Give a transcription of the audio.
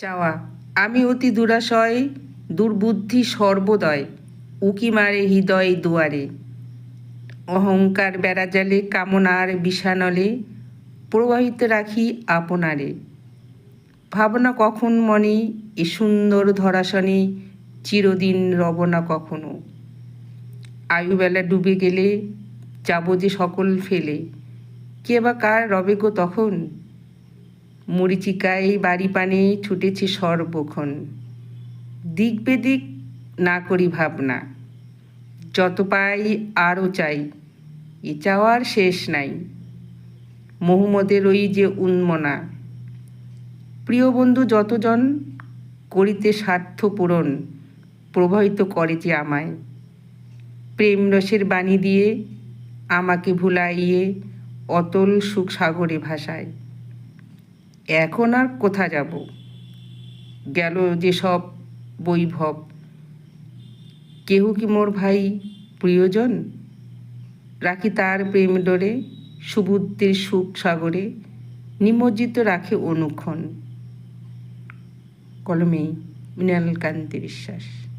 চাওয়া আমি অতি দুরাশয়, দুর্বুদ্ধি সর্বদয়, উকি মারে হৃদয় দুয়ারে। অহংকার বেড়াজালে, কামনার বিষানলে, প্রবাহিত রাখি আপনারে। ভাবনা কখন মনে, এ সুন্দর ধরাসনে, চিরদিন রব না কখনো। আয়ুবেলা ডুবে গেলে, যাব যে সকল ফেলে, কে বা কার রবে গো তখন। মরীচিকায় বাড়ি পানে ছুটেছে সর্বক্ষণ। দিক বেদিক না করি ভাবনা, যত পাই আরও চাই, এ চাওয়ার শেষ নাই। মোহাম্মদের ওই যে উন্মনা, প্রিয় বন্ধু যতজন, করিতে স্বার্থ পূরণ, প্রভাবিত করে যে আমায়। প্রেম রসের বাণী দিয়ে আমাকে ভুলাইয়ে অতল সুখ সাগরে ভাসায়। এখন আর কোথা যাব, গেল যে সব বৈভব। কেহ কি মোর ভাই প্রিয়জন, রাখি তার প্রেম ডোরে, সুবুদ্ধির সুখ সাগরে নিমজ্জিত রাখে অনুক্ষণ। কলমে মৃণাল কান্তি বিশ্বাস।